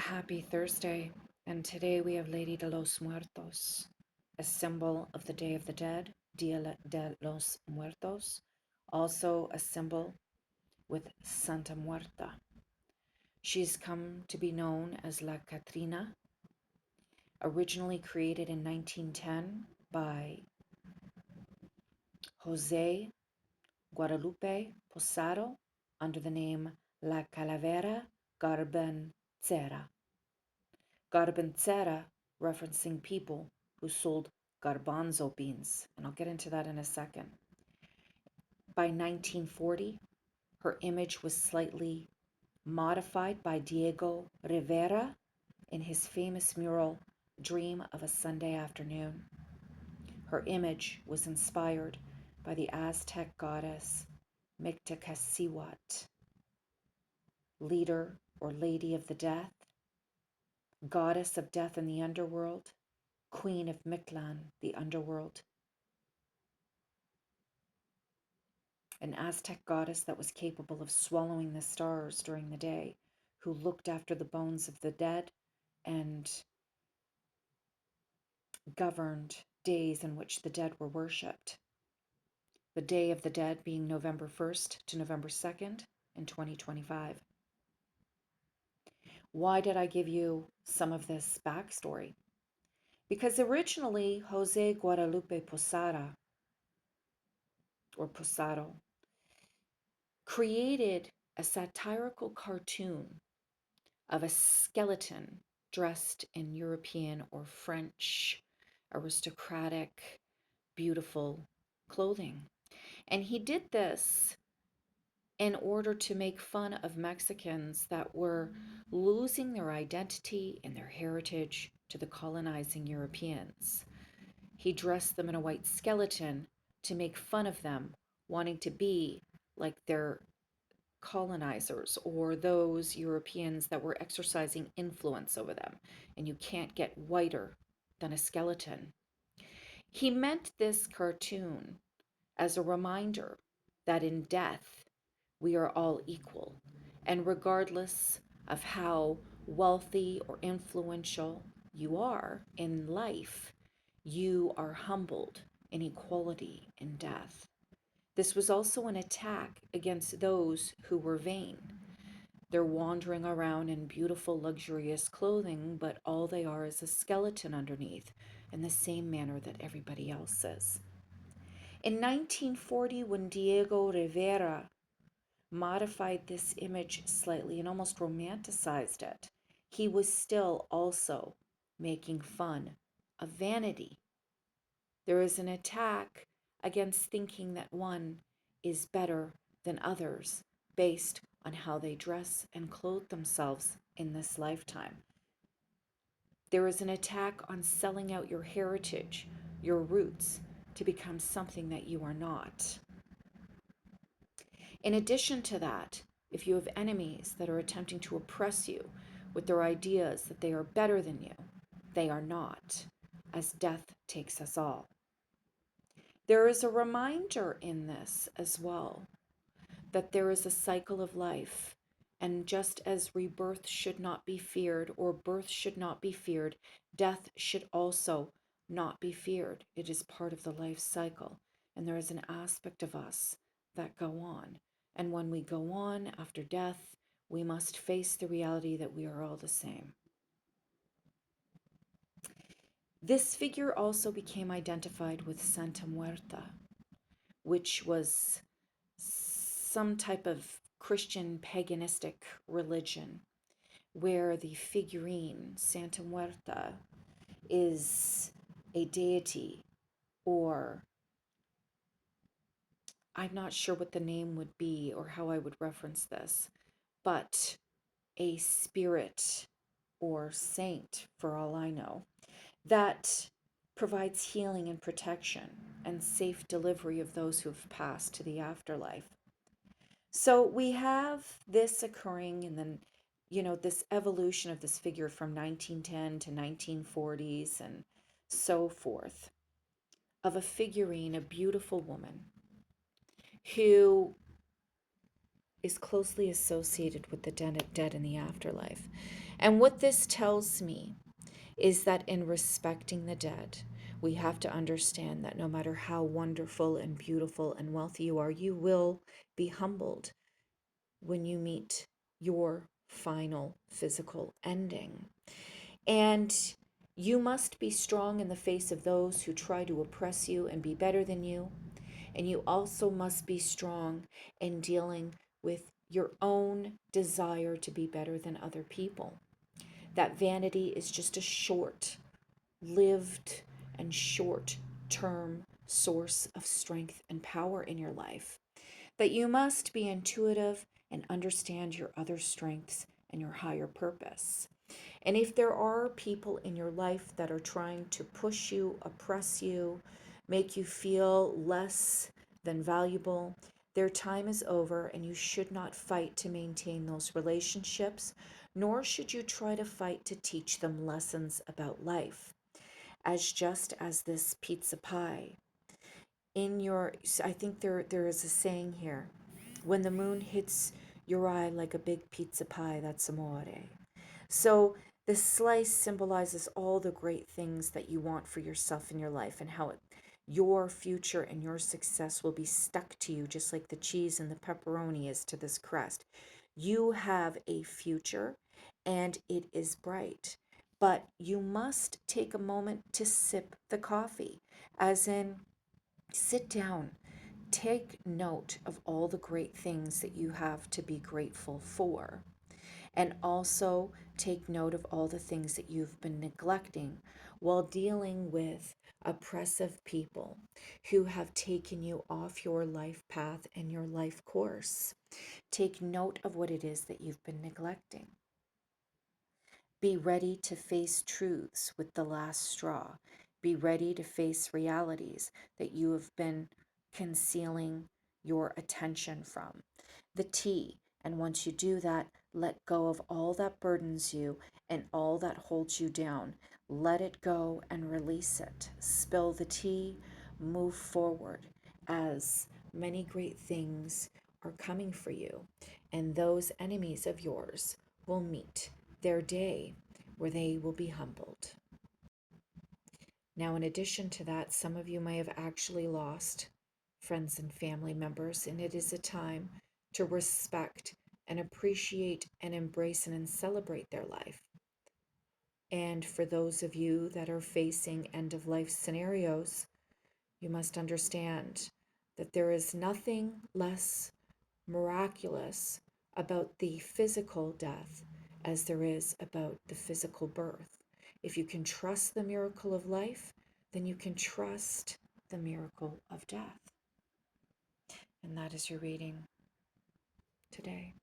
Happy Thursday, and today we have Lady de los Muertos, a symbol of the Day of the Dead, Dia de los Muertos, also a symbol with Santa Muerta. She's come to be known as La Catrina, originally created in 1910 by Jose Guadalupe Posado under the name La Calavera Garbancera. Garbancera referencing people who sold garbanzo beans, and I'll get into that in a second. By 1940, her image was slightly modified by Diego Rivera in his famous mural Dream of a Sunday Afternoon. Her image was inspired by the Aztec goddess Mictacasihuat, leader or lady of the death, goddess of death in the underworld, queen of Mictlan, the underworld, an Aztec goddess that was capable of swallowing the stars during the day, who looked after the bones of the dead and governed days in which the dead were worshipped. The Day of the Dead being November 1st to November 2nd in 2025. Why did I give you some of this backstory? Because originally Jose Guadalupe Posada, or Posado, created a satirical cartoon of a skeleton dressed in European or French aristocratic, beautiful clothing. And he did this in order to make fun of Mexicans that were losing their identity and their heritage to the colonizing Europeans. He dressed them in a white skeleton to make fun of them, wanting to be like their colonizers or those Europeans that were exercising influence over them, and you can't get whiter than a skeleton. He meant this cartoon as a reminder that in death we are all equal, and regardless of how wealthy or influential you are in life, you are humbled in equality in death. This was also an attack against those who were vain. They're wandering around in beautiful, luxurious clothing, but all they are is a skeleton underneath, in the same manner that everybody else is. In 1940, when Diego Rivera modified this image slightly and almost romanticized it, he was still also making fun of vanity. There is an attack against thinking that one is better than others based on how they dress and clothe themselves in this lifetime. There is an attack on selling out your heritage, your roots, to become something that you are not. In addition to that, if you have enemies that are attempting to oppress you with their ideas that they are better than you, they are not, as death takes us all. There is a reminder in this as well that there is a cycle of life, and just as rebirth should not be feared or birth should not be feared, death should also not be feared. It is part of the life cycle, and there is an aspect of us that go on. And when we go on after death, we must face the reality that we are all the same. This figure also became identified with Santa Muerta, which was some type of Christian paganistic religion where the figurine, Santa Muerta, is a deity, or I'm not sure what the name would be or how I would reference this, but a spirit or saint, for all I know, that provides healing and protection and safe delivery of those who have passed to the afterlife. So we have this occurring, and then, this evolution of this figure from 1910 to 1940s and so forth, of a figurine, a beautiful woman who is closely associated with the dead in the afterlife. And what this tells me is that in respecting the dead, we have to understand that no matter how wonderful and beautiful and wealthy you are, you will be humbled when you meet your final physical ending. And you must be strong in the face of those who try to oppress you and be better than you. And you also must be strong in dealing with your own desire to be better than other people. That vanity is just a short lived and short term source of strength and power in your life. That you must be intuitive and understand your other strengths and your higher purpose. And if there are people in your life that are trying to push you, oppress you, make you feel less than valuable, their time is over, and you should not fight to maintain those relationships, nor should you try to fight to teach them lessons about life. As just as this pizza pie, in your, I think there is a saying here, when the moon hits your eye like a big pizza pie, that's amore. So the slice symbolizes all the great things that you want for yourself in your life, and how your future and your success will be stuck to you, just like the cheese and the pepperoni is to this crust. You have a future and it is bright, but you must take a moment to sip the coffee, as in sit down. Take note of all the great things that you have to be grateful for. And also take note of all the things that you've been neglecting while dealing with oppressive people who have taken you off your life path and your life course. Take note of what it is that you've been neglecting. Be ready to face truths with the last straw. Be ready to face realities that you have been concealing your attention from. The T. And once you do that, let go of all that burdens you and all that holds you down. Let it go and release it. Spill the tea, move forward, as many great things are coming for you. And those enemies of yours will meet their day where they will be humbled. Now, in addition to that, some of you may have actually lost friends and family members, and it is a time to respect and appreciate and embrace and celebrate their life. And for those of you that are facing end of life scenarios, you must understand that there is nothing less miraculous about the physical death as there is about the physical birth. If you can trust the miracle of life, then you can trust the miracle of death. And that is your reading today.